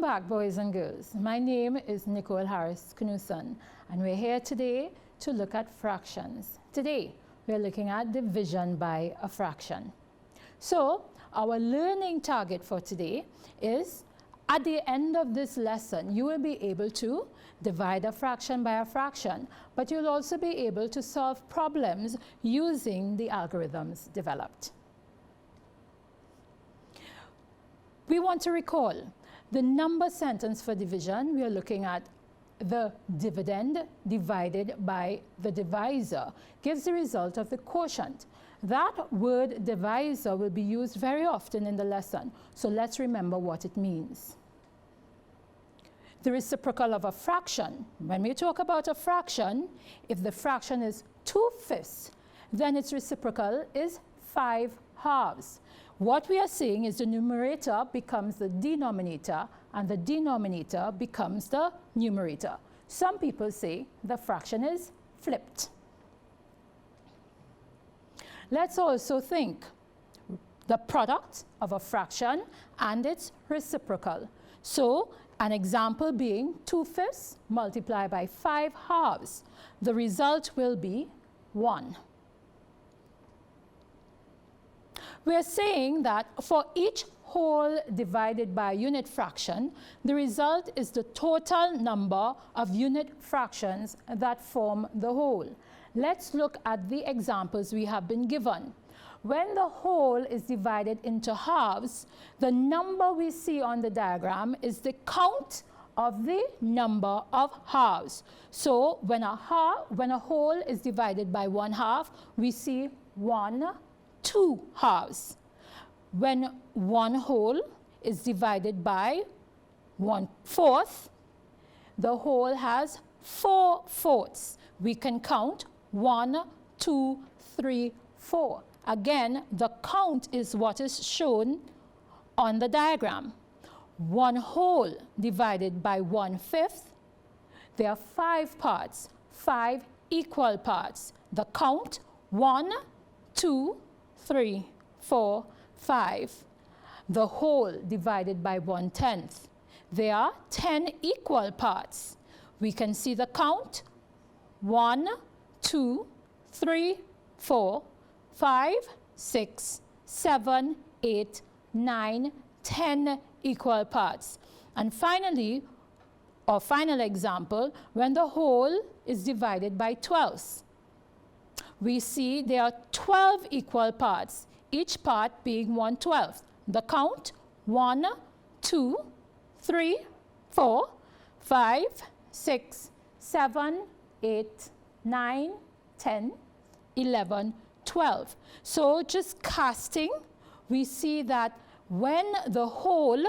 back, boys and girls. My name is Nicole Knudsen, and we're here today to look at fractions. Today, we're looking at division by a fraction. So, our learning target for today is, at the end of this lesson, you will be able to divide a fraction by a fraction, but you'll also be able to solve problems using the algorithms developed. We want to recall the number sentence for division. We are looking at the dividend divided by the divisor gives the result of the quotient. That word divisor will be used very often in the lesson, so let's remember what it means. The reciprocal of a fraction. When we talk about a fraction, if the fraction is 2/5, then its reciprocal is 5/2. What we are saying is the numerator becomes the denominator and the denominator becomes the numerator. Some people say the fraction is flipped. Let's also think the product of a fraction and its reciprocal. So an example being 2/5 multiplied by 5/2. The result will be 1. We're saying that for each whole divided by a unit fraction, the result is the total number of unit fractions that form the whole. Let's look at the examples we have been given. When the whole is divided into halves, the number we see on the diagram is the count of the number of halves. So when a whole is divided by 1/2, we see 2 halves. When one whole is divided by 1/4, the whole has 4/4. We can count 1, 2, 3, 4. Again, the count is what is shown on the diagram. One whole divided by 1/5, there are 5 parts, 5 equal parts. The count 1, 2, 3, 4, 5. The whole divided by 1/10. There are 10 equal parts. We can see the count 1, 2, 3, 4, 5, 6, 7, 8, 9, 10 equal parts. And finally, our final example, when the whole is divided by 12. We see there are 12 equal parts, each part being 1/12. The count 1, 2, 3, 4, 5, 6, 7, 8, 9, 10, 11, 12. So just casting, we see that when the whole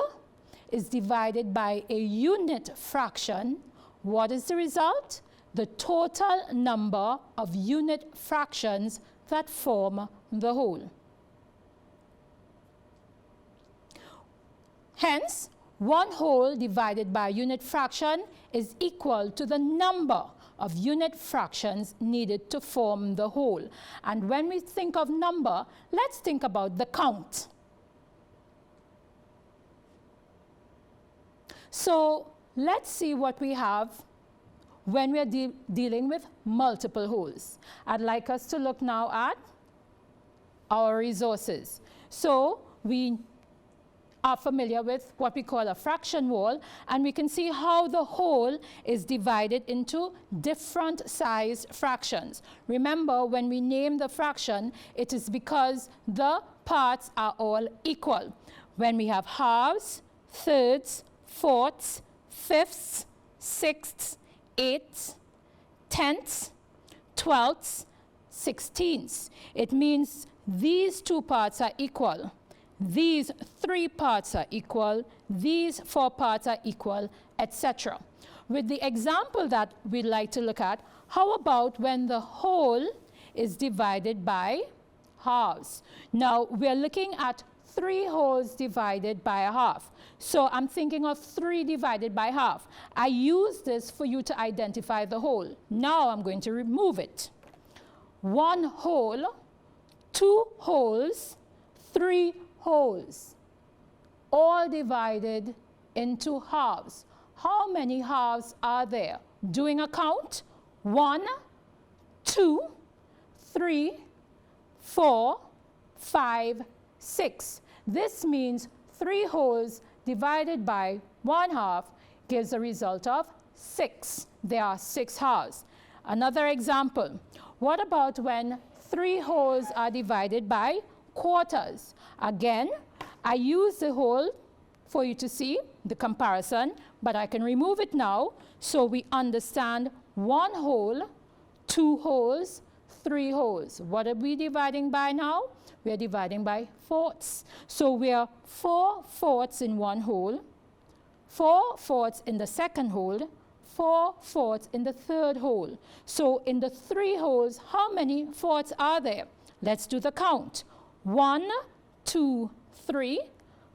is divided by a unit fraction, what is the result? The total number of unit fractions that form the whole. Hence, one whole divided by a unit fraction is equal to the number of unit fractions needed to form the whole. And when we think of number, let's think about the count. So let's see what we have when we're dealing with multiple wholes. I'd like us to look now at our resources. So we are familiar with what we call a fraction wall, and we can see how the whole is divided into different size fractions. Remember, when we name the fraction, it is because the parts are all equal. When we have halves, thirds, fourths, fifths, sixths, eighths, tenths, twelfths, sixteenths, it means these 2 parts are equal. These 3 parts are equal, these 4 parts are equal, etc. With the example that we'd like to look at, how about when the whole is divided by halves? Now, we're looking at 3 wholes divided by a half. So I'm thinking of 3 divided by half. I use this for you to identify the whole. Now I'm going to remove it. 1 whole, 2 wholes, 3 wholes, all divided into halves. How many halves are there? Doing a count. 1, 2, 3, 4, 5, 6. This means 3 wholes divided by 1/2 gives a result of 6. There are 6 halves. Another example. What about when 3 wholes are divided by quarters? Again, I use the whole for you to see the comparison, but I can remove it now so we understand 1 whole, 2 wholes, 3 wholes. What are we dividing by now? We are dividing by fourths. So we are 4 fourths in 1 whole, 4 fourths in the second whole, 4 fourths in the third whole. So in the 3 wholes, how many fourths are there? Let's do the count. 1, 2, 3,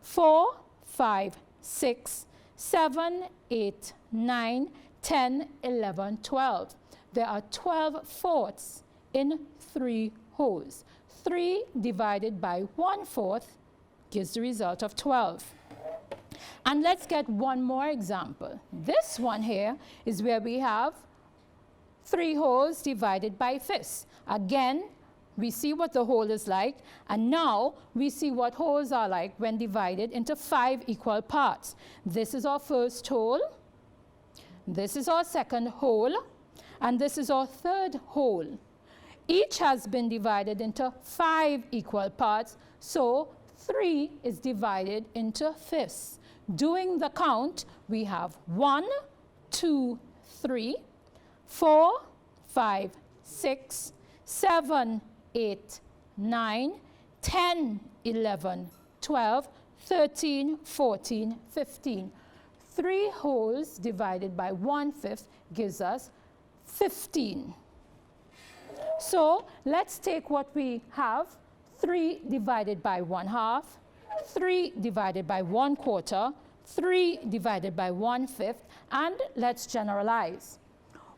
4, 5, 6, 7, 8, 9, 10, 11, 12. There are 12 fourths in 3 wholes. 3 divided by 1/4 gives the result of 12. And let's get one more example. This one here is where we have 3 wholes divided by fifths. Again, we see what the whole is like, and now we see what wholes are like when divided into 5 equal parts. This is our first whole, this is our second whole, and this is our third whole. Each has been divided into 5 equal parts, so 3 is divided into fifths. Doing the count, we have 1, 2, 3, 4, 5, 6, 7, 8, 9, 10, 11, 12, 13, 14, 15. 3 wholes divided by 1/5 gives us 15. So let's take what we have, 3 divided by 1/2, 3 divided by 1/4, 3 divided by 1/5, and let's generalize.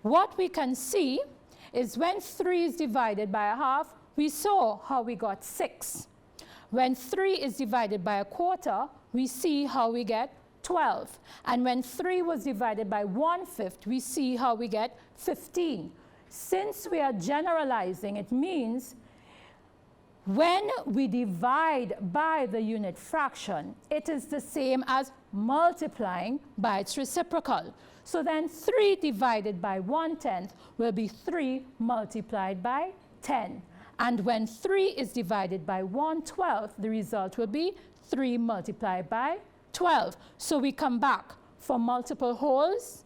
What we can see is when 3 is divided by 1/2, we saw how we got 6. When 3 is divided by 1/4, we see how we get 12. And when 3 was divided by 1/5, we see how we get 15. Since we are generalizing, it means when we divide by the unit fraction, it is the same as multiplying by its reciprocal. So then 3 divided by 1/10 will be 3 multiplied by 10. And when 3 is divided by 1/12, the result will be 3 multiplied by 12. So we come back for multiple wholes.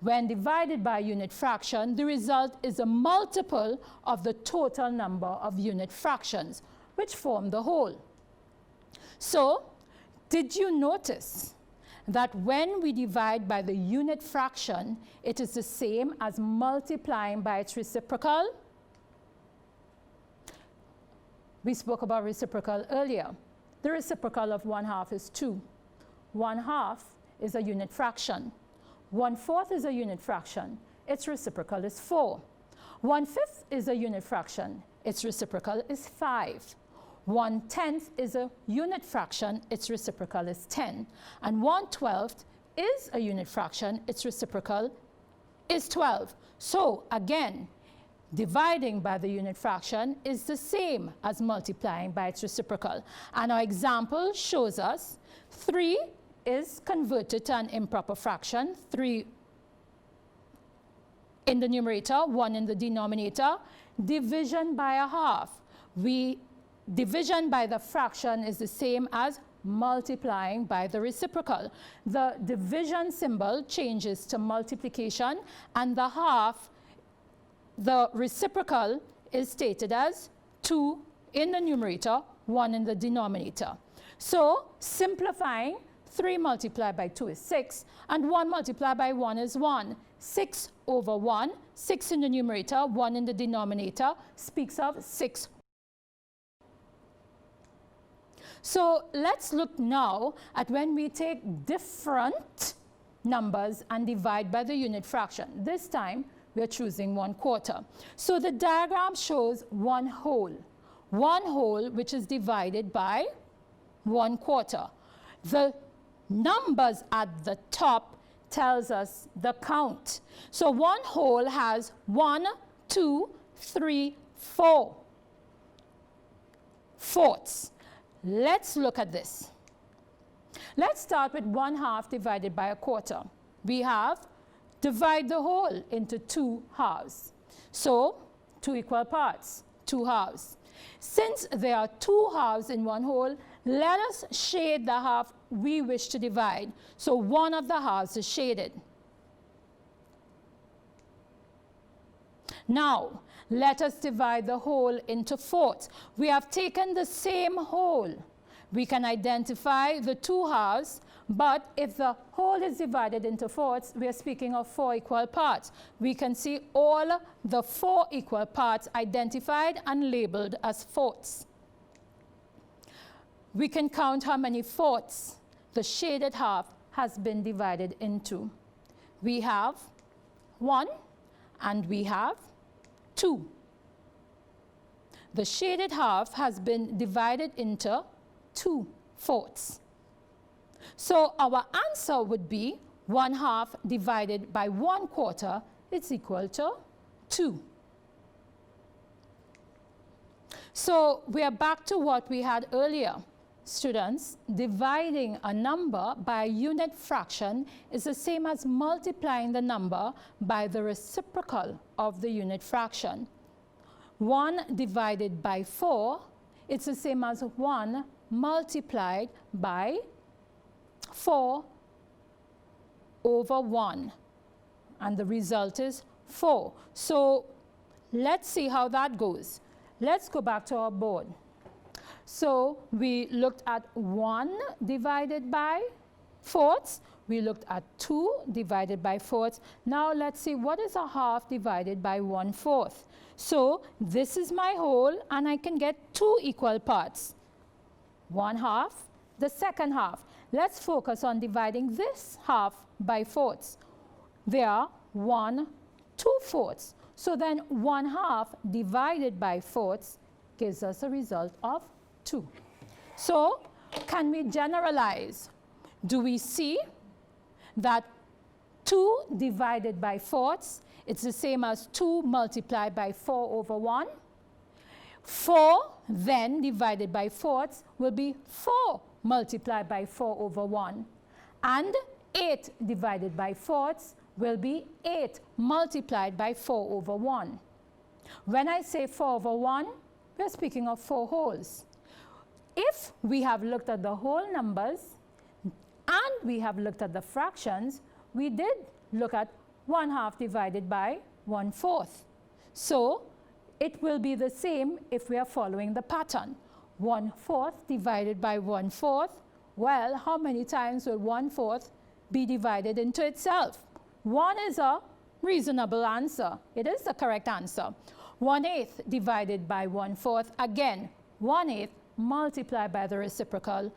When divided by unit fraction, the result is a multiple of the total number of unit fractions, which form the whole. So, did you notice that when we divide by the unit fraction, it is the same as multiplying by its reciprocal? We spoke about reciprocal earlier. The reciprocal of 1/2 is 2. 1/2 is a unit fraction. 1/4 is a unit fraction. Its reciprocal is 4. 1/5 is a unit fraction. Its reciprocal is 5. 1/10 is a unit fraction. Its reciprocal is 10. And 1/12 is a unit fraction. Its reciprocal is 12. So again, dividing by the unit fraction is the same as multiplying by its reciprocal. And our example shows us 3 is converted to an improper fraction, 3 in the numerator, 1 in the denominator. Division by 1/2. Division by the fraction is the same as multiplying by the reciprocal. The division symbol changes to multiplication, and the half, the reciprocal, is stated as 2 in the numerator, 1 in the denominator. So simplifying, 3 multiplied by 2 is 6, and 1 multiplied by 1 is 1. 6 over 1, 6 in the numerator, 1 in the denominator, speaks of 6. So let's look now at when we take different numbers and divide by the unit fraction. This time, we're choosing 1/4. So the diagram shows 1 whole. 1 whole which is divided by 1/4. The numbers at the top tells us the count. So one whole has 1, 2, 3, 4 fourths. Let's look at this. Let's start with 1/2 divided by a quarter. We have divide the whole into 2 halves. So 2 equal parts, 2 halves. Since there are 2 halves in one whole, let us shade the half we wish to divide. So one of the halves is shaded. Now, let us divide the whole into fourths. We have taken the same whole. We can identify the 2 halves, but if the whole is divided into fourths, we are speaking of 4 equal parts. We can see all the 4 equal parts identified and labeled as fourths. We can count how many fourths the shaded half has been divided into. We have 1 and we have 2. The shaded half has been divided into 2 fourths. So our answer would be 1/2 divided by 1/4 is equal to 2. So we are back to what we had earlier. Students, dividing a number by a unit fraction is the same as multiplying the number by the reciprocal of the unit fraction. 1 divided by 4, it's the same as 1 multiplied by 4 over 1. And the result is 4. So let's see how that goes. Let's go back to our board. So we looked at 1 divided by fourths. We looked at 2 divided by fourths. Now let's see what is 1/2 divided by 1/4. So this is my whole, and I can get 2 equal parts. 1/2, the second half. Let's focus on dividing this half by fourths. There are 1, 2 fourths. So then 1/2 divided by fourths gives us a result of 2. So can we generalize? Do we see that 2 divided by fourths, it's the same as 2 multiplied by 4 over 1? 4 then divided by fourths will be 4 multiplied by 4 over 1. And 8 divided by fourths will be 8 multiplied by 4 over 1. When I say 4 over 1, we're speaking of 4 wholes. If we have looked at the whole numbers and we have looked at the fractions, we did look at 1/2 divided by 1/4. So it will be the same if we are following the pattern. 1/4 divided by 1/4. Well, how many times will 1/4 be divided into itself? 1 is a reasonable answer. It is the correct answer. 1/8 divided by 1/4. Again, 1/8 multiplied by the reciprocal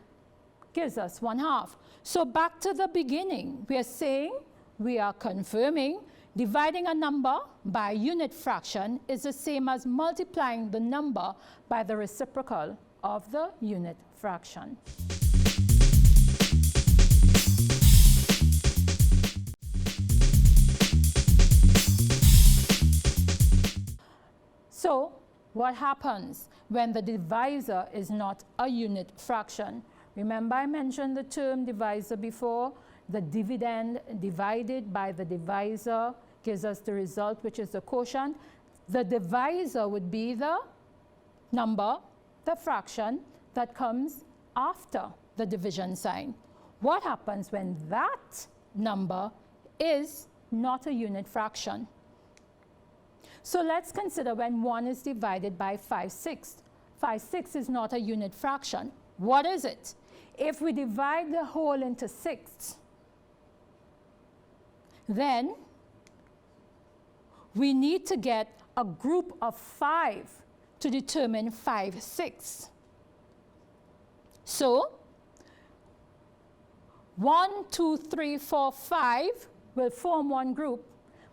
gives us 1/2. So back to the beginning, we are saying, we are confirming, dividing a number by a unit fraction is the same as multiplying the number by the reciprocal of the unit fraction. So what happens when the divisor is not a unit fraction? Remember I mentioned the term divisor before. The dividend divided by the divisor gives us the result, which is the quotient. The divisor would be the number, the fraction that comes after the division sign. What happens when that number is not a unit fraction? So let's consider when 1 is divided by 5/6. 5/6 is not a unit fraction. What is it? If we divide the whole into sixths, then we need to get a group of 5 to determine 5/6. So 1, 2, 3, 4, 5 will form one group,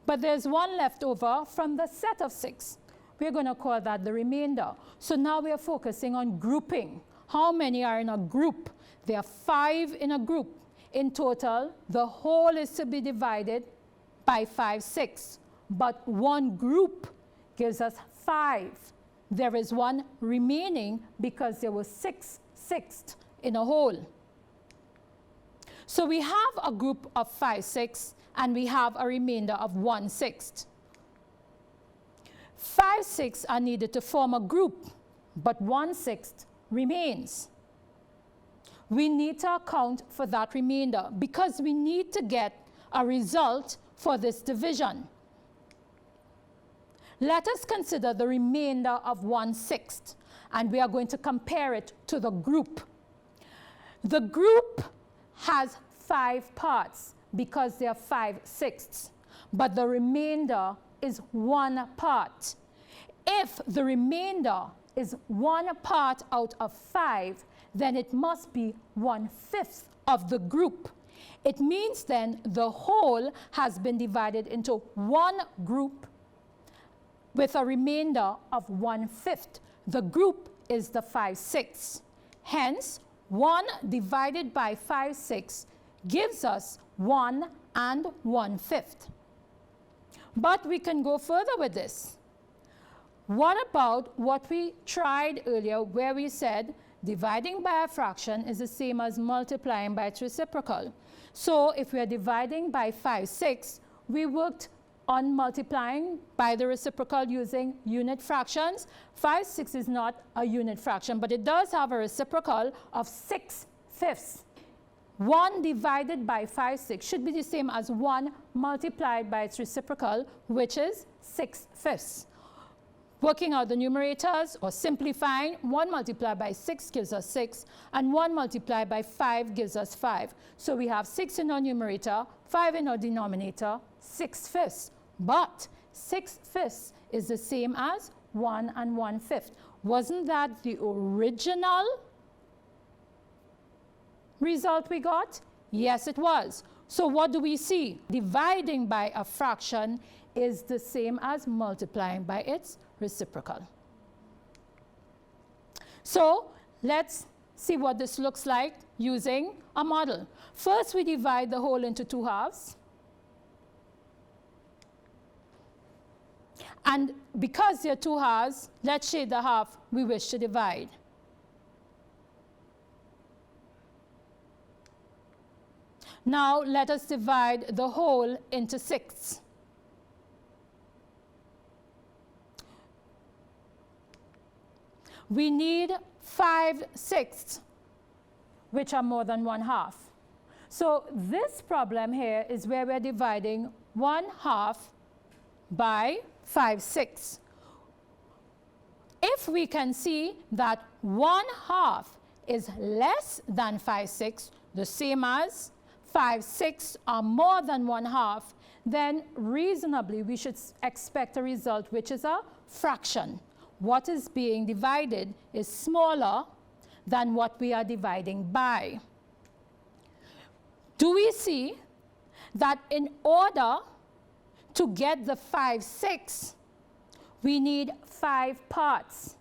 but there's one left over from the set of 6. We're going to call that the remainder. So now we are focusing on grouping. How many are in a group? There are 5 in a group. In total, the whole is to be divided by 5/6, but one group gives us 5. There is one remaining because there was 6/6 in a whole. So we have a group of 5/6 and we have a remainder of 1/6. 5/6 are needed to form a group, but 1/6 remains. We need to account for that remainder because we need to get a result for this division. Let us consider the remainder of 1/6, and we are going to compare it to the group. The group has 5 parts because there are 5/6, but the remainder is 1 part. If the remainder is 1 part out of 5, then it must be 1/5 of the group. It means then the whole has been divided into one group with a remainder of 1/5. The group is the 5/6. Hence, 1 divided by 5/6 gives us 1 and 1/5. But we can go further with this. What about what we tried earlier where we said dividing by a fraction is the same as multiplying by its reciprocal? So if we are dividing by 5/6, we worked on multiplying by the reciprocal using unit fractions. 5/6 is not a unit fraction, but it does have a reciprocal of 6/5. 1 divided by 5/6 should be the same as 1 multiplied by its reciprocal, which is 6/5. Working out the numerators or simplifying, 1 multiplied by 6 gives us 6, and 1 multiplied by 5 gives us 5. So we have 6 in our numerator, 5 in our denominator, 6/5. But 6/5 is the same as 1 and 1/5. Wasn't that the original result we got? Yes, it was. So what do we see? Dividing by a fraction is the same as multiplying by its reciprocal. So let's see what this looks like using a model. First, we divide the whole into 2 halves. And because there are 2 halves, let's shade the half we wish to divide. Now let us divide the whole into 6. We need 5/6, which are more than 1/2. So this problem here is where we're dividing 1/2 by 5/6. If we can see that 1/2 is less than 5/6, the same as 5/6 are more than 1/2, then reasonably we should expect a result which is a fraction. What is being divided is smaller than what we are dividing by. Do we see that in order to get the 5/6, we need 5 parts?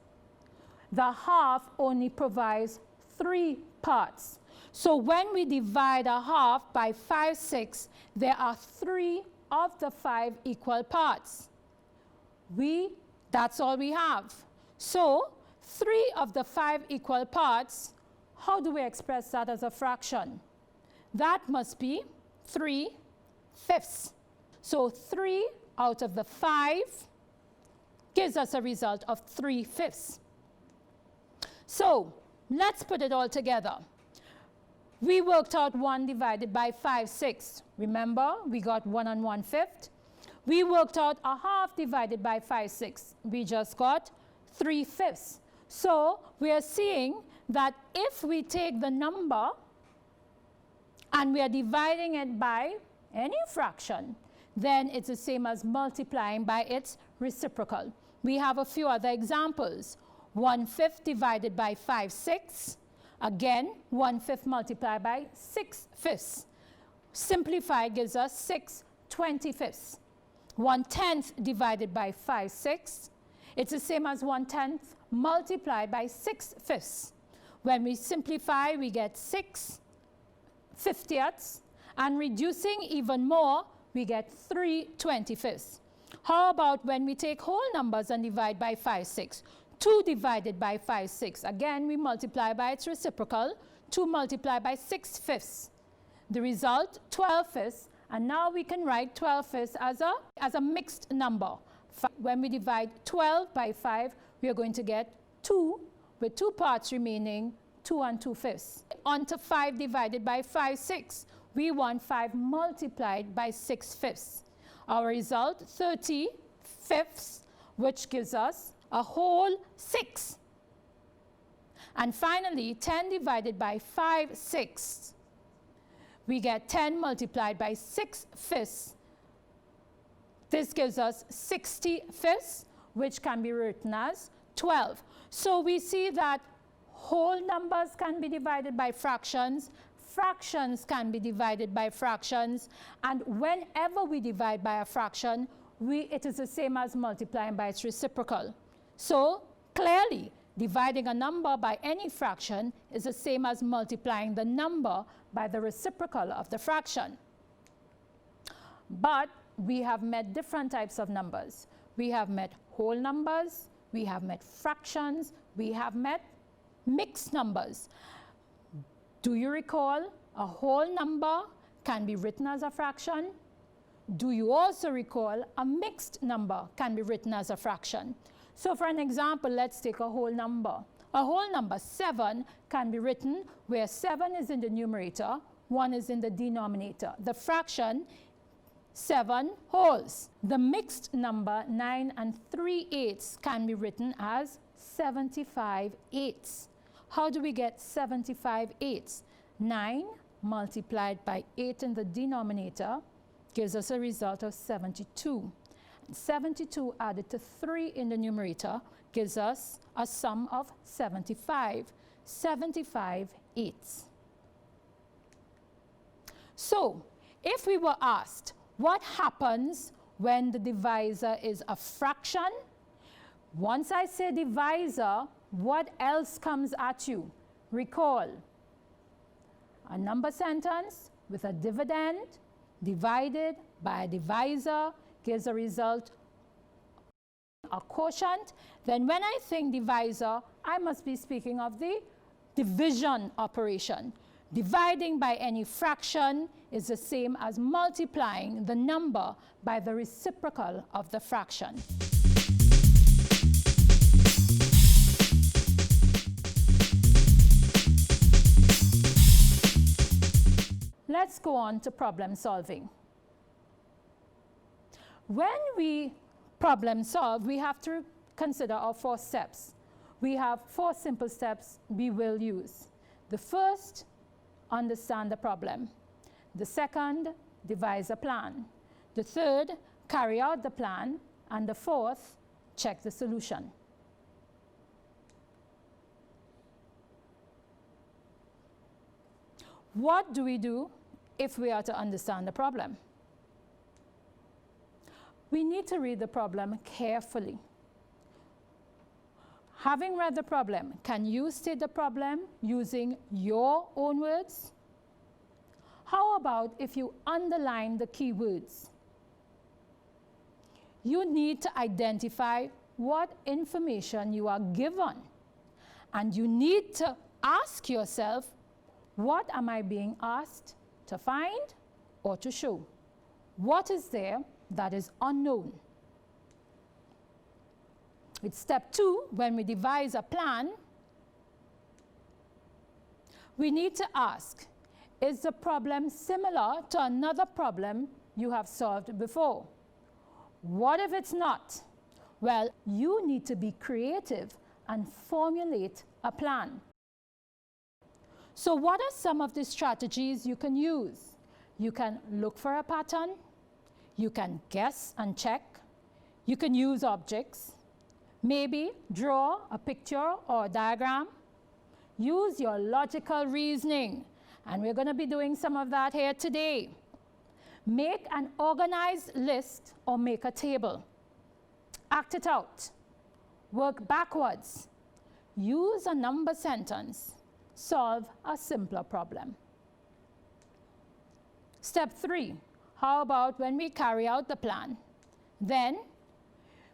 The half only provides 3 parts. So when we divide a half by 5/6, there are 3 of the 5 equal parts. That's all we have. So 3 of the 5 equal parts, how do we express that as a fraction? That must be 3/5. So 3 out of the 5 gives us a result of 3/5. So let's put it all together. We worked out 1 divided by 5/6. Remember, we got 1 and 1/5. We worked out a half divided by 5/6. We just got 3/5. So we are seeing that if we take the number and we are dividing it by any fraction, then it's the same as multiplying by its reciprocal. We have a few other examples. 1/5 divided by 5/6. Again, 1/5 multiplied by 6/5. Simplified gives us 6/25. 1/10 divided by 5/6. It's the same as 1/10 multiplied by 6/5. When we simplify, we get 6 50ths, and reducing even more, we get 3 25ths. How about when we take whole numbers and divide by 5 6? 2 divided by 5 6. Again, we multiply by its reciprocal. 2 multiplied by 6 fifths. The result, 12 fifths. And now we can write 12 fifths as a mixed number. When we divide 12 by 5, we are going to get 2, with 2 parts remaining, 2 and 2 fifths. On to 5 divided by 5 6. We want 5 multiplied by 6 fifths. Our result, 30 fifths, which gives us a whole 6. And finally, 10 divided by 5 sixths. We get 10 multiplied by 6 fifths. This gives us 60 fifths, which can be written as 12. So we see that whole numbers can be divided by fractions, fractions can be divided by fractions, and whenever we divide by a fraction, it is the same as multiplying by its reciprocal. So clearly, dividing a number by any fraction is the same as multiplying the number by the reciprocal of the fraction. But we have met different types of numbers. We have met whole numbers, we have met fractions, we have met mixed numbers. Do you recall a whole number can be written as a fraction? Do you also recall a mixed number can be written as a fraction? So for an example, let's take a whole number. A whole number 7 can be written where 7 is in the numerator, 1 is in the denominator. The fraction 7 wholes. The mixed number 9 and 3/8 can be written as 75 eighths. How do we get 75 eighths? 9 multiplied by 8 in the denominator gives us a result of 72. 72 added to 3 in the numerator gives us a sum of 75. 75 eighths. So, if we were asked, what happens when the divisor is a fraction? Once I say divisor, what else comes at you? Recall, a number sentence with a dividend divided by a divisor gives a result, a quotient. Then when I think divisor, I must be speaking of the division operation. Dividing by any fraction is the same as multiplying the number by the reciprocal of the fraction. Let's go on to problem solving. When we problem solve, we have to consider our 4 steps. We have 4 simple steps we will use. The first, understand the problem. The second, devise a plan. The third, carry out the plan. And the fourth, check the solution. What do we do if we are to understand the problem? We need to read the problem carefully. Having read the problem, can you state the problem using your own words? How about if you underline the key words? You need to identify what information you are given. And you need to ask yourself, what am I being asked to find or to show? What is there that is unknown? With step 2, when we devise a plan, we need to ask, is the problem similar to another problem you have solved before? What if it's not? Well, you need to be creative and formulate a plan. So what are some of the strategies you can use? You can look for a pattern. You can guess and check. You can use objects. Maybe draw a picture or a diagram. Use your logical reasoning. And we're going to be doing some of that here today. Make an organized list or make a table. Act it out. Work backwards. Use a number sentence. Solve a simpler problem. Step 3, how about when we carry out the plan? Then,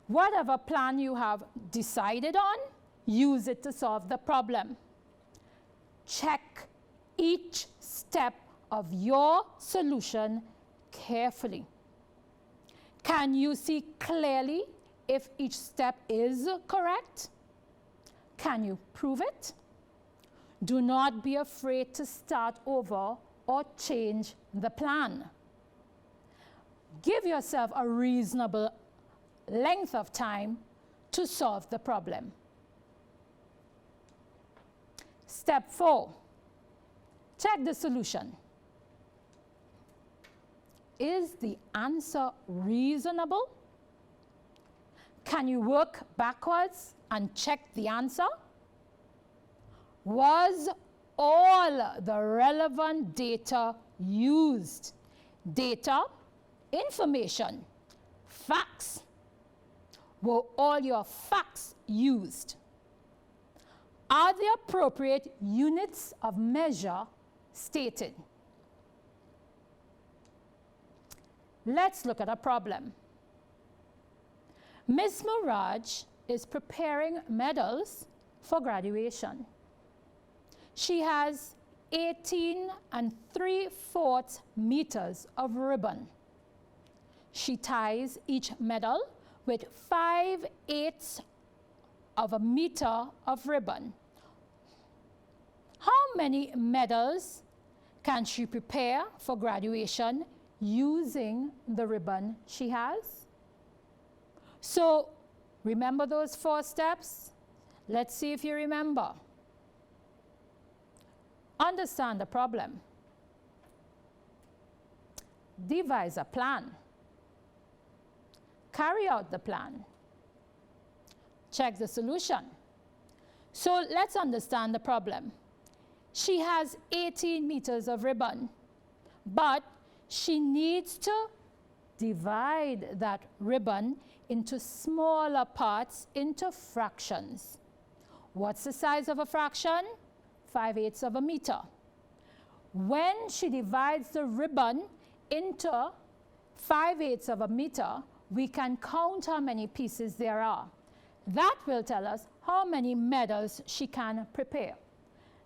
whatever plan you have decided on, use it to solve the problem. Check each step of your solution carefully. Can you see clearly if each step is correct? Can you prove it? Do not be afraid to start over or change the plan. Give yourself a reasonable length of time to solve the problem. Step 4, check the solution. Is the answer reasonable? Can you work backwards and check the answer? Was all the relevant data used? Data, information, facts. Were all your facts used? Are the appropriate units of measure stated? Let's look at a problem. Ms. Muraj is preparing medals for graduation. She has 18 3/4 meters of ribbon. She ties each medal with 5/8 of a meter of ribbon. How many medals can she prepare for graduation using the ribbon she has? So, remember those 4 steps? Let's see if you remember. Understand the problem. Devise a plan. Carry out the plan. Check the solution. So let's understand the problem. She has 18 meters of ribbon, but she needs to divide that ribbon into smaller parts, into fractions. What's the size of a fraction? 5/8 of a meter. When she divides the ribbon into 5/8 of a meter, we can count how many pieces there are. That will tell us how many medals she can prepare.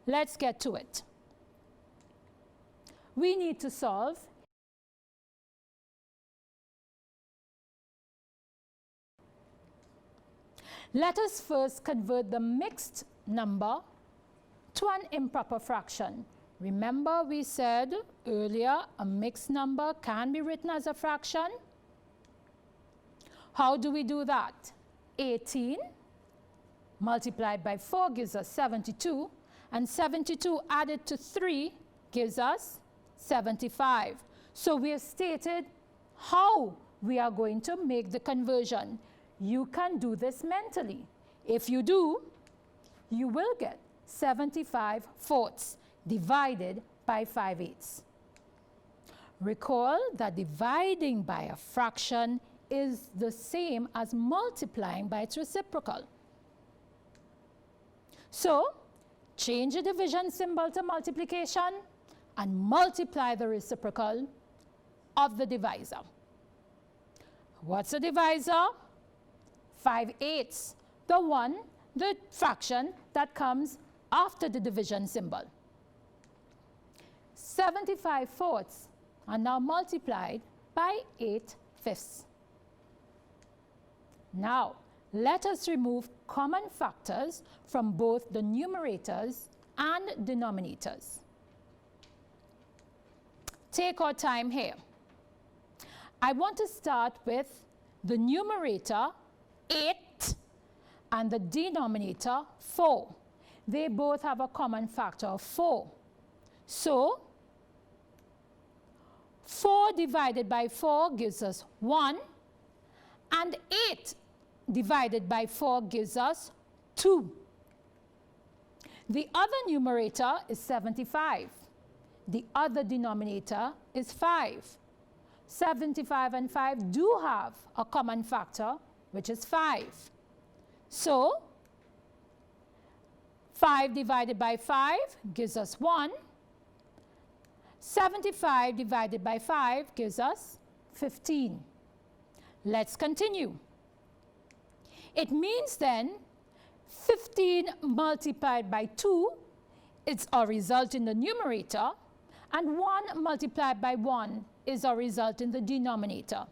Let's get to it. We need to solve Let us first convert the mixed number to an improper fraction. Remember we said earlier a mixed number can be written as a fraction. How do we do that? 18 multiplied by 4 gives us 72, and 72 added to 3 gives us 75. So we have stated how we are going to make the conversion. You can do this mentally. If you do, you will get 75/4 divided by 5/8. Recall that dividing by a fraction is the same as multiplying by its reciprocal. So, change the division symbol to multiplication and multiply the reciprocal of the divisor. What's a divisor? 5/8, the fraction that comes after the division symbol. 75/4 are now multiplied by 8/5. Now, let us remove common factors from both the numerators and denominators. Take our time here. I want to start with the numerator 8 and the denominator 4. They both have a common factor of 4. So, 4 divided by 4 gives us 1, and 8 divided by 4 gives us 2. The other numerator is 75. The other denominator is 5. 75 and 5 do have a common factor, which is 5. So, 5 divided by 5 gives us 1. 75 divided by 5 gives us 15. Let's continue. It means then 15 multiplied by 2 is our result in the numerator, and 1 multiplied by 1 is our result in the denominator.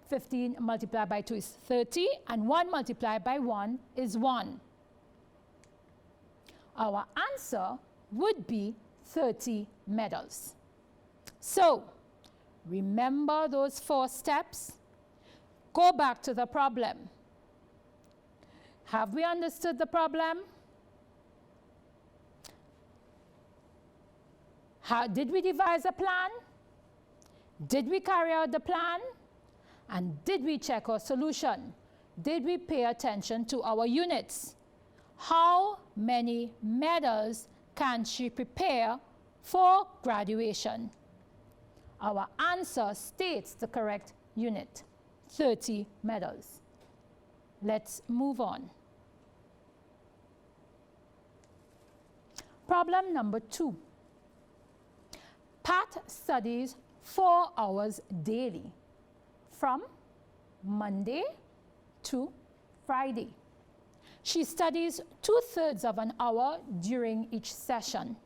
15 multiplied by 2 is 30, and 1 multiplied by 1 is 1. Our answer would be 30 medals. So, remember those 4 steps? Go back to the problem. Have we understood the problem? Did we devise a plan? Did we carry out the plan? And did we check our solution? Did we pay attention to our units? How many medals can she prepare for graduation? Our answer states the correct unit, 30 medals. Let's move on. Problem number 2. Pat studies 4 hours daily from Monday to Friday. She studies 2/3 of an hour during each session.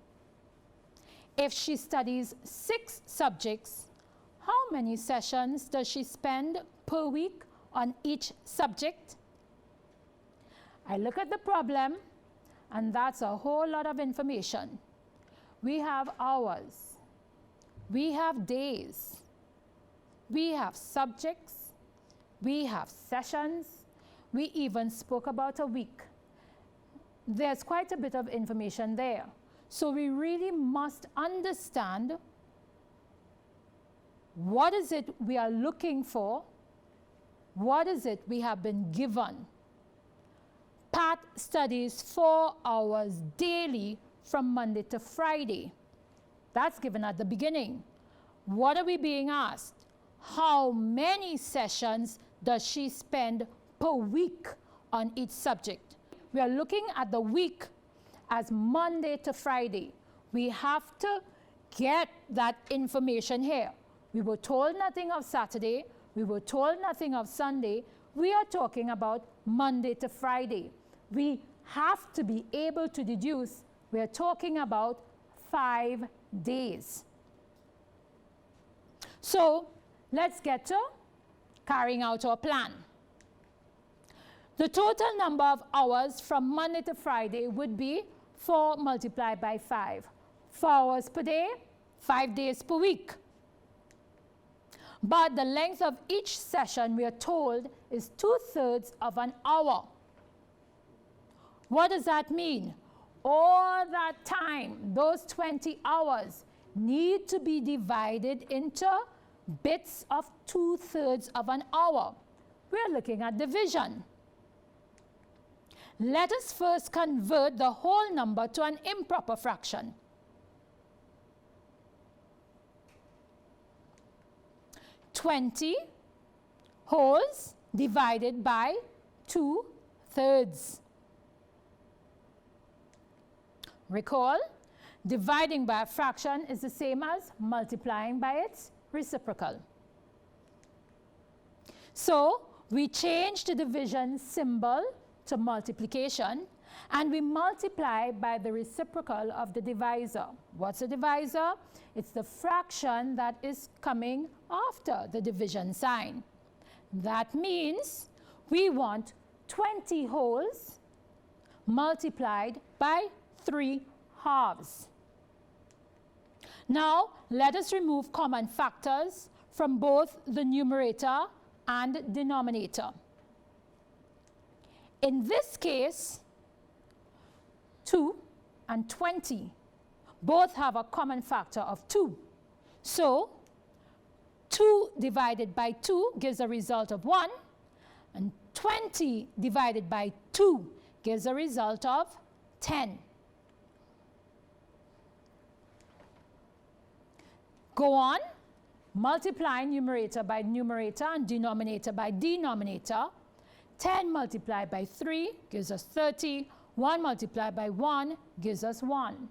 If she studies 6 subjects, how many sessions does she spend per week on each subject? I look at the problem, and that's a whole lot of information. We have hours, we have days, we have subjects, we have sessions, we even spoke about a week. There's quite a bit of information there. So we really must understand what is it we are looking for, what is it we have been given. Pat studies 4 hours daily from Monday to Friday. That's given at the beginning. What are we being asked? How many sessions does she spend per week on each subject? We are looking at the week as Monday to Friday. We have to get that information here. We were told nothing of Saturday. We were told nothing of Sunday. We are talking about Monday to Friday. We have to be able to deduce we are talking about 5 days. So let's get to carrying out our plan. The total number of hours from Monday to Friday would be 4 multiplied by 5. 4 hours per day, 5 days per week. But the length of each session, we are told, is 2/3 of an hour. What does that mean? All that time, those 20 hours, need to be divided into bits of 2/3 of an hour. We're looking at division. Let us first convert the whole number to an improper fraction. "20 wholes divided by 2/3. Recall, dividing by a fraction is the same as multiplying by its reciprocal. So we change the division symbol to multiplication, and we multiply by the reciprocal of the divisor. What's a divisor? It's the fraction that is coming after the division sign. That means we want 20 wholes multiplied by 3 halves. Now, let us remove common factors from both the numerator and denominator. In this case, 2 and 20 both have a common factor of 2. So, 2 divided by 2 gives a result of 1, and 20 divided by 2 gives a result of 10. Go on, multiply numerator by numerator and denominator by denominator. 10 multiplied by 3 gives us 30. 1 multiplied by 1 gives us 1.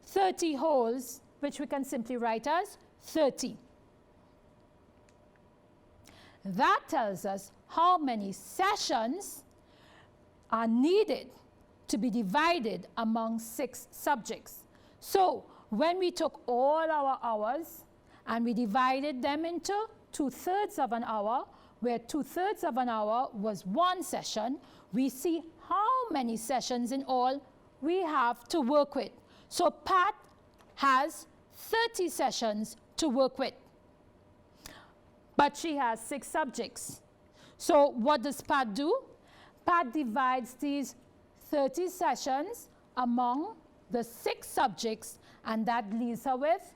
30 wholes which we can simply write as 30. That tells us how many sessions are needed to be divided among 6 subjects. So when we took all our hours and we divided them into 2/3 of an hour, where 2/3 of an hour was 1 session, we see how many sessions in all we have to work with. So Pat has 30 sessions to work with, but she has 6 subjects. So what does Pat do? Pat divides these 30 sessions among the 6 subjects, and that leaves her with,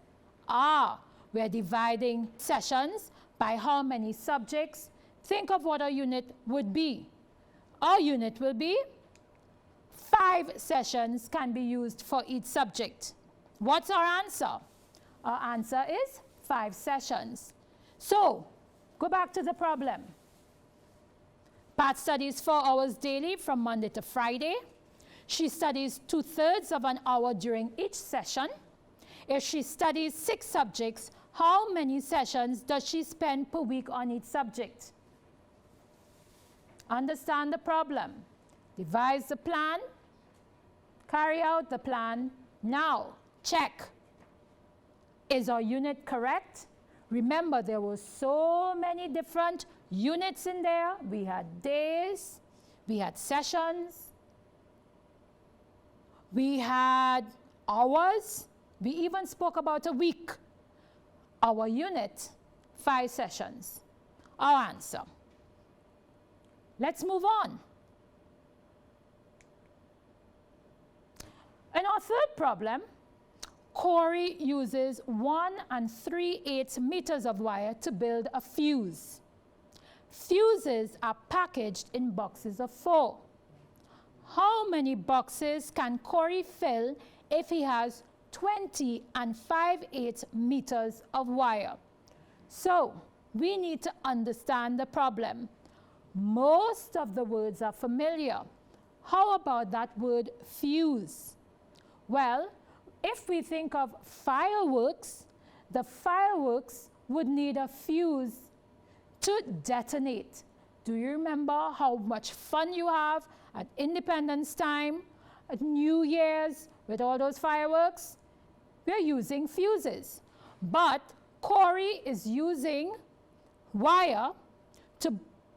we're dividing sessions by how many subjects. Think of what our unit would be. Our unit will be 5 sessions can be used for each subject. What's our answer? Our answer is 5 sessions. So, go back to the problem. Pat studies 4 hours daily from Monday to Friday. She studies 2/3 of an hour during each session. If she studies 6 subjects, how many sessions does she spend per week on each subject? Understand the problem. Devise the plan. Carry out the plan. Now, check. Is our unit correct? Remember, there were so many different units in there. We had days, we had sessions, we had hours, we even spoke about a week. Our unit, 5 sessions. Our answer. Let's move on. In our third problem, Corey uses 1 3/8 meters of wire to build a fuse. Fuses are packaged in boxes of 4. How many boxes can Corey fill if he has 20 5/8 meters of wire? So, we need to understand the problem. Most of the words are familiar. How about that word fuse? Well, if we think of fireworks, the fireworks would need a fuse to detonate. Do you remember how much fun you have at Independence Time, at New Year's, with all those fireworks? We're using fuses. But Corey is using wire to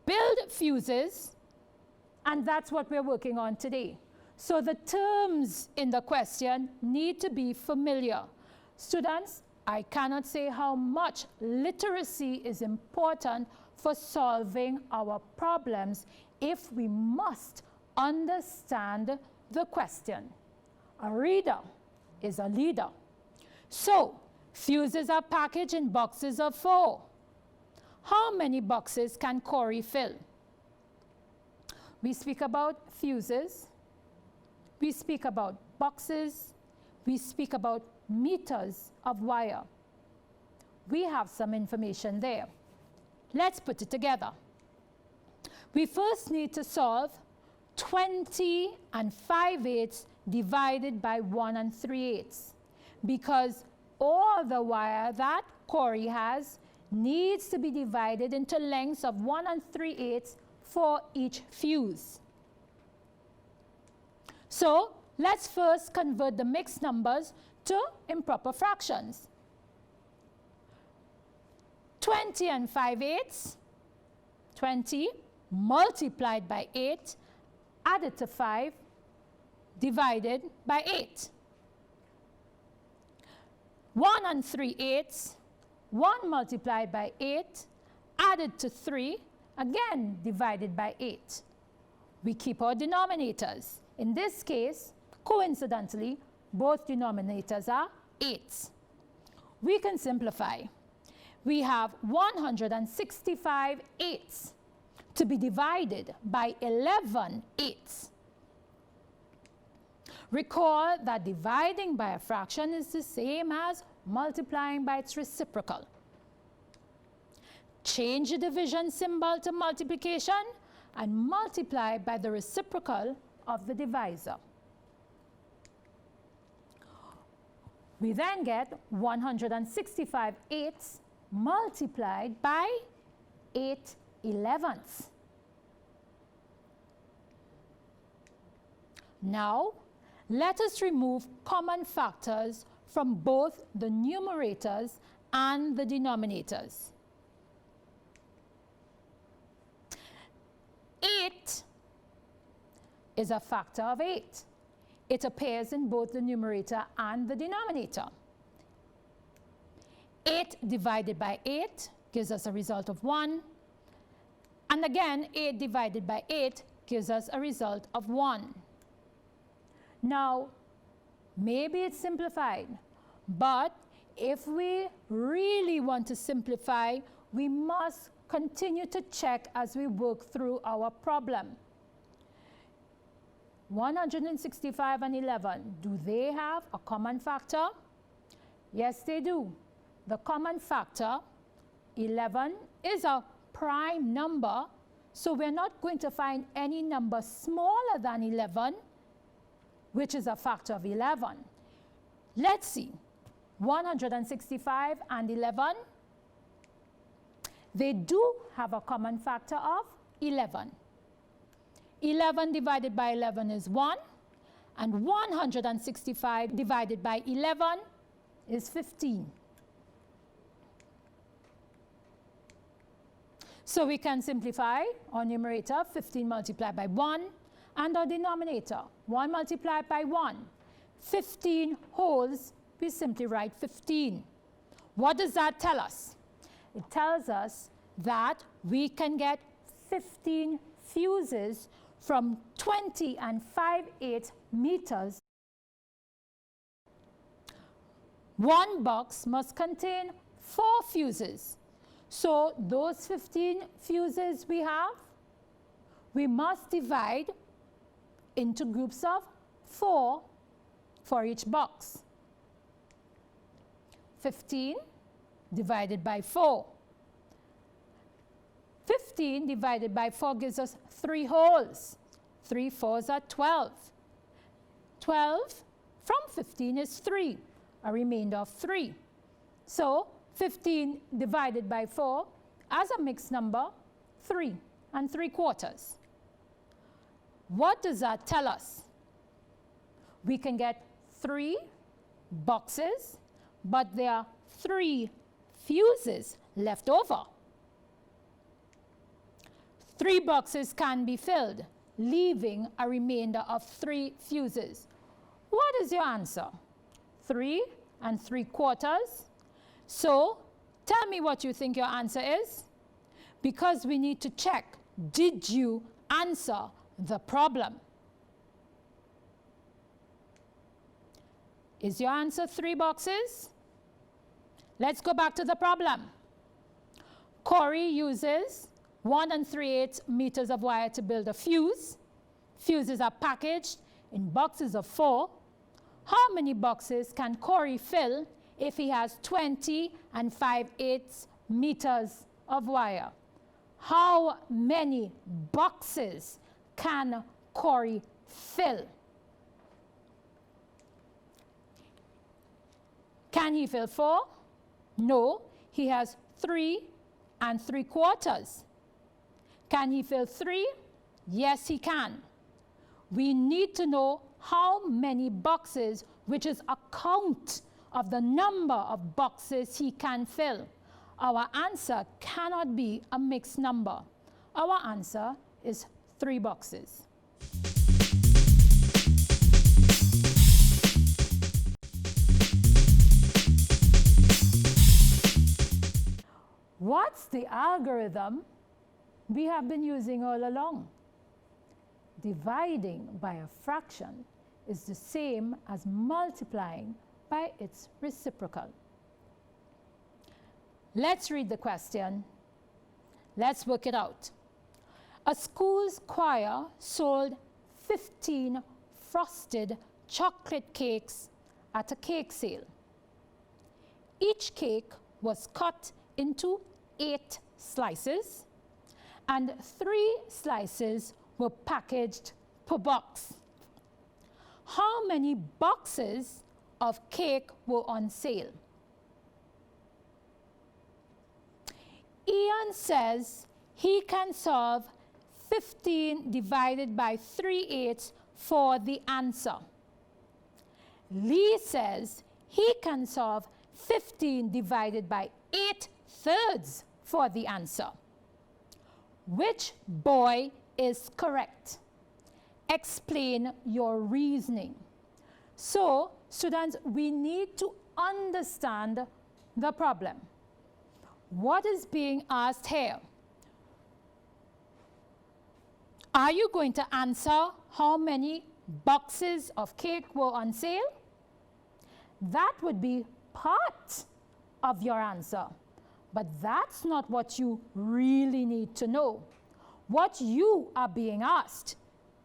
build fuses, and that's what we're working on today. So the terms in the question need to be familiar. Students, I cannot say how much literacy is important for solving our problems if we must understand the question. A reader is a leader. So, fuses are packaged in boxes of 4. How many boxes can Corey fill? We speak about fuses. We speak about boxes. We speak about meters of wire. We have some information there. Let's put it together. We first need to solve 20 5/8 divided by 1 3/8, because all the wire that Corey has needs to be divided into lengths of 1 3/8 for each fuse. So let's first convert the mixed numbers to improper fractions. 20 5/8, 20 multiplied by 8, added to 5, divided by 8. 1 3/8, 1 multiplied by 8, added to 3, again divided by 8. We keep our denominators. In this case, coincidentally, both denominators are 8s. We can simplify. We have 165 8s to be divided by 11 8s. Recall that dividing by a fraction is the same as multiplying by its reciprocal. Change the division symbol to multiplication and multiply by the reciprocal of the divisor. We then get 165 eighths multiplied by 8 elevenths. Now, let us remove common factors from both the numerators and the denominators. 8 is a factor of 8. It appears in both the numerator and the denominator. 8 divided by 8 gives us a result of 1. And again, 8 divided by 8 gives us a result of 1. Now, maybe it's simplified, but if we really want to simplify, we must continue to check as we work through our problem. 165 and 11, do they have a common factor? Yes, they do. The common factor, 11, is a prime number, so we're not going to find any number smaller than 11, which is a factor of 11. Let's see. 165 and 11, they do have a common factor of 11. 11 divided by 11 is 1, and 165 divided by 11 is 15. So we can simplify our numerator, 15 multiplied by 1, and our denominator, 1 multiplied by 1. 15 wholes, we simply write 15. What does that tell us? It tells us that we can get 15 fuses from 20 and 5/8 meters. One box must contain 4 fuses. So those 15 fuses we have, we must divide into groups of 4 for each box. 15 divided by 4. 15 divided by 4 gives us 3 wholes. 3 fours are 12. 12 from 15 is 3, a remainder of 3. So 15 divided by 4 as a mixed number, 3 and 3/4. What does that tell us? We can get 3 boxes, but there are 3 fuses left over. 3 boxes can be filled, leaving a remainder of 3 fuses. What is your answer? 3 and 3/4. So tell me what you think your answer is, because we need to check, did you answer the problem? Is your answer 3 boxes? Let's go back to the problem. Corey uses 1 3/8 meters of wire to build a fuse. Fuses are packaged in boxes of 4. How many boxes can Corey fill if he has 20 and 5/8 meters of wire? How many boxes can Corey fill? Can he fill 4? No, he has 3 and 3/4. Can he fill 3? Yes, he can. We need to know how many boxes, which is a count of the number of boxes he can fill. Our answer cannot be a mixed number. Our answer is 3 boxes. What's the algorithm we have been using all along? Dividing by a fraction is the same as multiplying by its reciprocal. Let's read the question. Let's work it out. A school's choir sold 15 frosted chocolate cakes at a cake sale. Each cake was cut into 8 slices, and 3 slices were packaged per box. How many boxes of cake were on sale. Ian says he can solve 15 divided by 3/8 for the answer. Lee says he can solve 15 divided by 8/3 for the answer. Which boy is correct? Explain your reasoning. So, students, we need to understand the problem. What is being asked here? Are you going to answer how many boxes of cake were on sale? That would be part of your answer. But that's not what you really need to know. What you are being asked,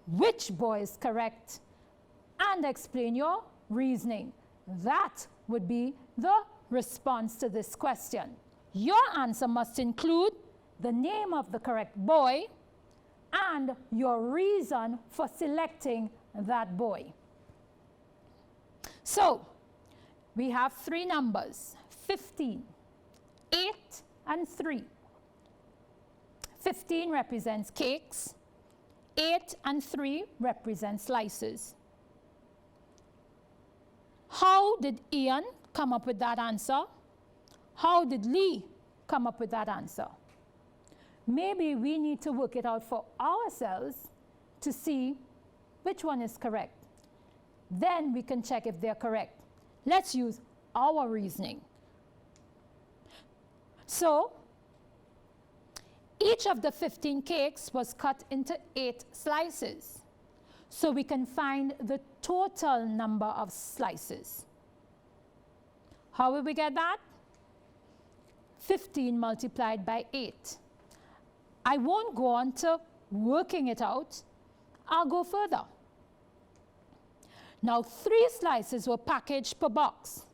which boy is correct, and explain your reasoning. That would be the response to this question. Your answer must include the name of the correct boy and your reason for selecting that boy. So, we have three numbers, 15, 8, and 3. 15 represents cakes, 8 and 3 represent slices. How did Ian come up with that answer? How did Lee come up with that answer? Maybe we need to work it out for ourselves to see which one is correct. Then we can check if they're correct. Let's use our reasoning. So, each of the 15 cakes was cut into 8 slices. So we can find the total number of slices. How will we get that? 15 multiplied by 8. I won't go on to working it out. I'll go further. Now, 3 slices were packaged per box.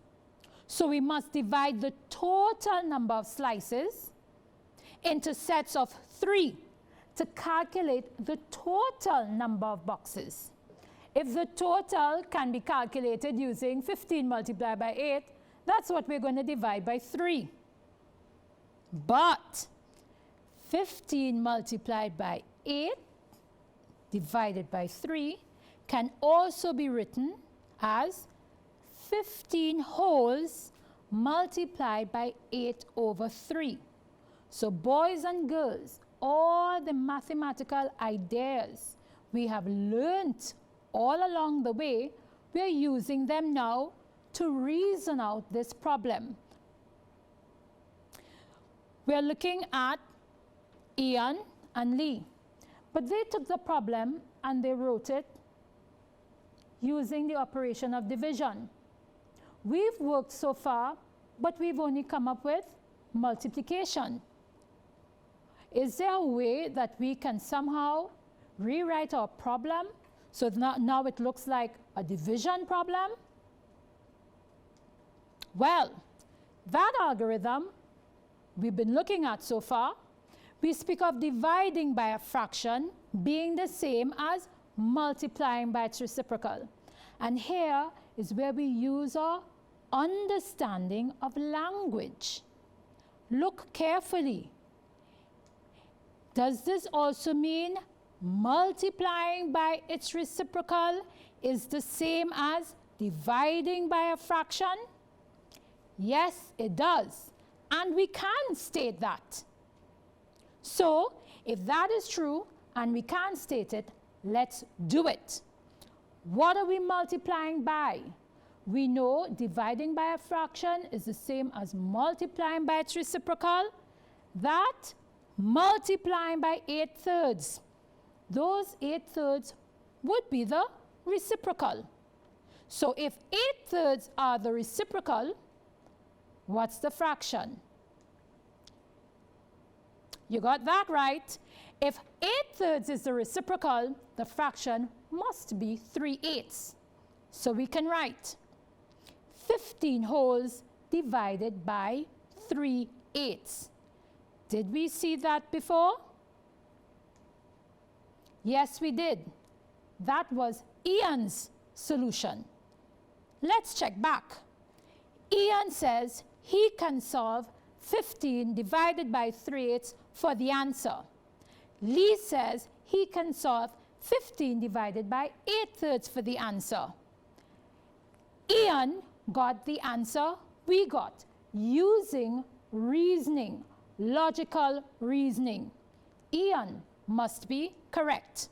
So we must divide the total number of slices into sets of 3 to calculate the total number of boxes. If the total can be calculated using 15 multiplied by 8, that's what we're going to divide by 3. But 15 multiplied by 8 divided by 3 can also be written as 15 wholes multiplied by 8 over 3. So boys and girls, all the mathematical ideas we have learnt all along the way, we're using them now to reason out this problem. We're looking at Ian and Lee, but they took the problem and they wrote it using the operation of division. We've worked so far, but we've only come up with multiplication. Is there a way that we can somehow rewrite our problem so now it looks like a division problem? Well, that algorithm we've been looking at so far, we speak of dividing by a fraction being the same as multiplying by its reciprocal. And here is where we use our understanding of language. Look carefully. Does this also mean multiplying by its reciprocal is the same as dividing by a fraction? Yes, it does. And we can state that. So, if that is true and we can state it, let's do it. What are we multiplying by? We know dividing by a fraction is the same as multiplying by its reciprocal. That multiplying by 8/3. Those 8/3 would be the reciprocal. So if 8/3 are the reciprocal, what's the fraction? You got that right. If 8/3 is the reciprocal, the fraction must be 3/8. So we can write 15 wholes divided by 3/8. Did we see that before? Yes, we did. That was Ian's solution. let's check back. Ian says he can solve 15 divided by 3/8 for the answer. Lee says he can solve 15 divided by 8/3 for the answer. Ian got the answer we got using reasoning, logical reasoning. Ian must be correct.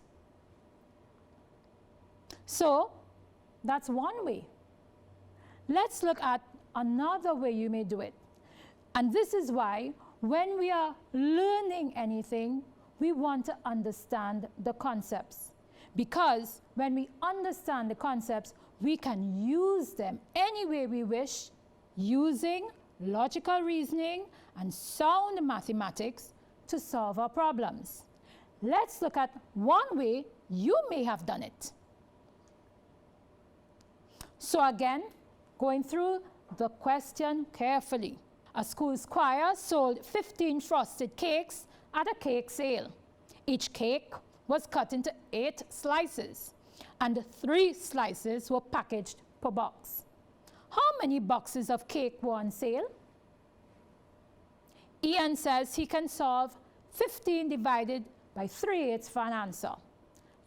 So that's one way. Let's look at another way you may do it. And this is why when we are learning anything, we want to understand the concepts. Because when we understand the concepts, we can use them any way we wish, using logical reasoning and sound mathematics to solve our problems. Let's look at one way you may have done it. So again, going through the question carefully. A school's choir sold 15 frosted cakes at a cake sale. Each cake was cut into 8 slices, and 3 slices were packaged per box. How many boxes of cake were on sale? Ian says he can solve 15 divided by 3/8 for an answer.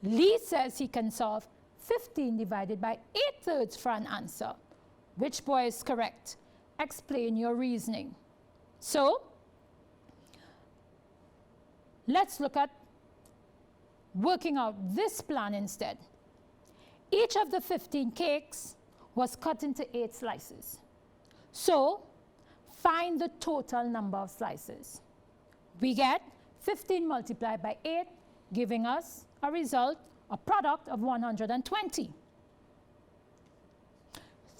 Lee says he can solve 15 divided by 8/3 for an answer. Which boy is correct? Explain your reasoning. So, let's look at working out this plan instead. Each of the 15 cakes was cut into 8 slices. So, find the total number of slices. We get 15 multiplied by 8, giving us a result, a product of 120.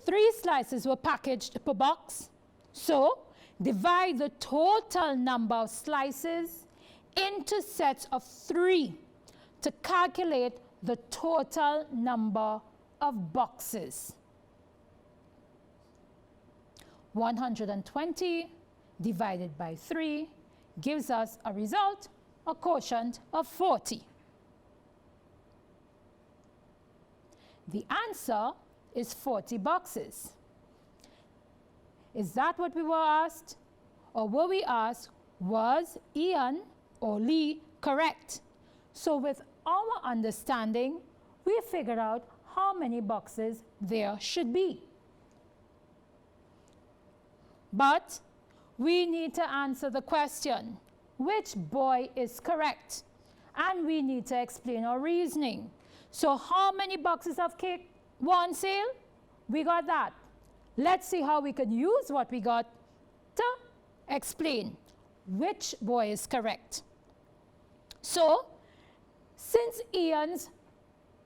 3 slices were packaged per box. So, divide the total number of slices into sets of 3 to calculate the total number of boxes. 120 divided by 3 gives us a result, a quotient of 40. The answer is 40 boxes. Is that what we were asked? Or were we asked, was Ian or Lee correct? So with our understanding, we figured out how many boxes there should be. But we need to answer the question, which boy is correct? And we need to explain our reasoning. So how many boxes of cake were on sale? We got that. Let's see how we can use what we got to explain which boy is correct. So, since Ian's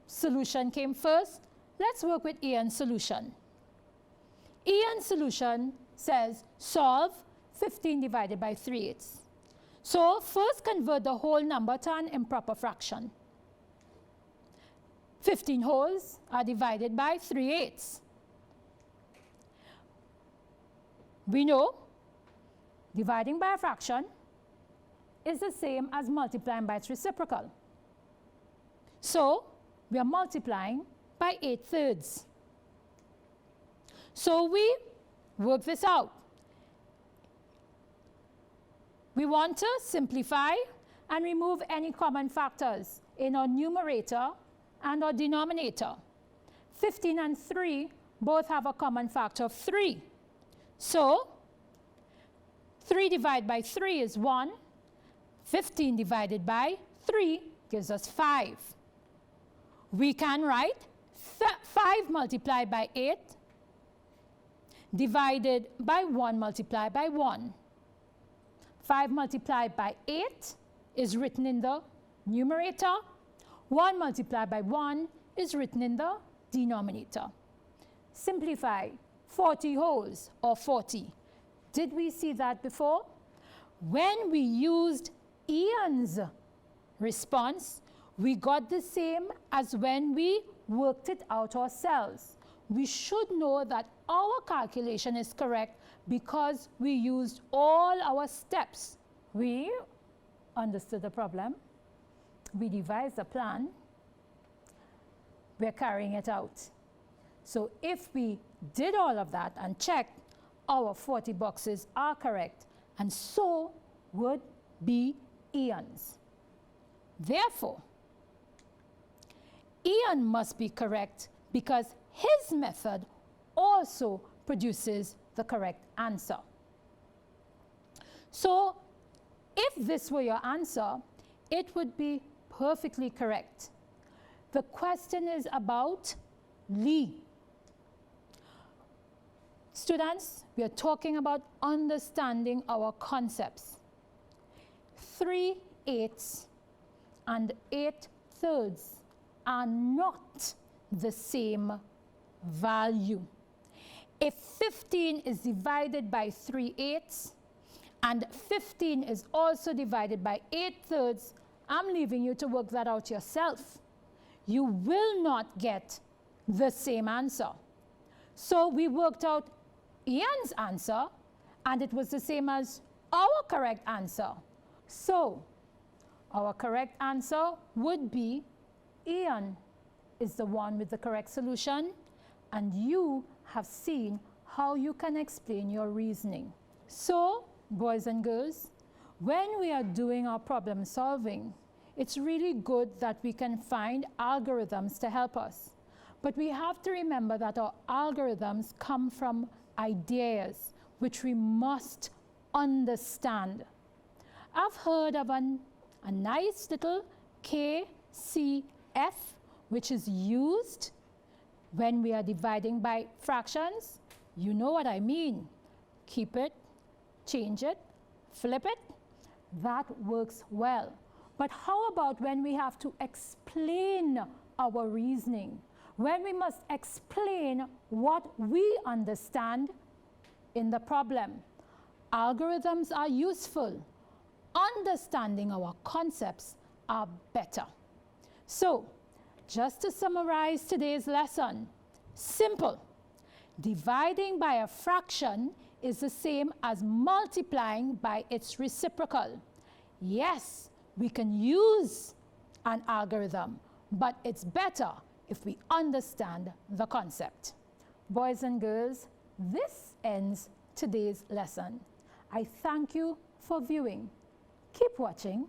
solution came first, let's work with Ian's solution. Ian's solution says solve 15 divided by 3/8. So first convert the whole number to an improper fraction. 15 wholes are divided by 3/8. We know dividing by a fraction is the same as multiplying by its reciprocal. So we are multiplying by 8/3. So we work this out. We want to simplify and remove any common factors in our numerator and our denominator. 15 and 3 both have a common factor of 3. So 3 divided by 3 is 1. 15 divided by 3 gives us 5. We can write 5 multiplied by 8 divided by 1 multiplied by 1. 5 multiplied by 8 is written in the numerator. 1 multiplied by 1 is written in the denominator. Simplify 40 wholes or 40. Did we see that before? When we used Ian's response, we got the same as when we worked it out ourselves. We should know that our calculation is correct because we used all our steps. We understood the problem, we devised a plan, we're carrying it out. So if we did all of that and checked, our 40 boxes are correct, and so would be Ian's. Therefore, Ian must be correct because his method also produces the correct answer. So if this were your answer, it would be perfectly correct. The question is about Lee. Students, we are talking about understanding our concepts. 3/8 and 8/3 are not the same value. If 15 is divided by 3/8 and 15 is also divided by 8/3, I'm leaving you to work that out yourself. You will not get the same answer. So we worked out Ian's answer, and it was the same as our correct answer. So our correct answer would be Ian is the one with the correct solution, and you have seen how you can explain your reasoning. So, boys and girls, when we are doing our problem solving, it's really good that we can find algorithms to help us. But we have to remember that our algorithms come from ideas which we must understand. I've heard of a nice little KCF which is used when we are dividing by fractions. You know what I mean. Keep it, change it, flip it. That works well. But how about when we have to explain our reasoning? When we must explain what we understand in the problem? Algorithms are useful. Understanding our concepts are better. So, just to summarize today's lesson, simple. Dividing by a fraction is the same as multiplying by its reciprocal. Yes, we can use an algorithm, but it's better if we understand the concept. Boys and girls, this ends today's lesson. I thank you for viewing. Keep watching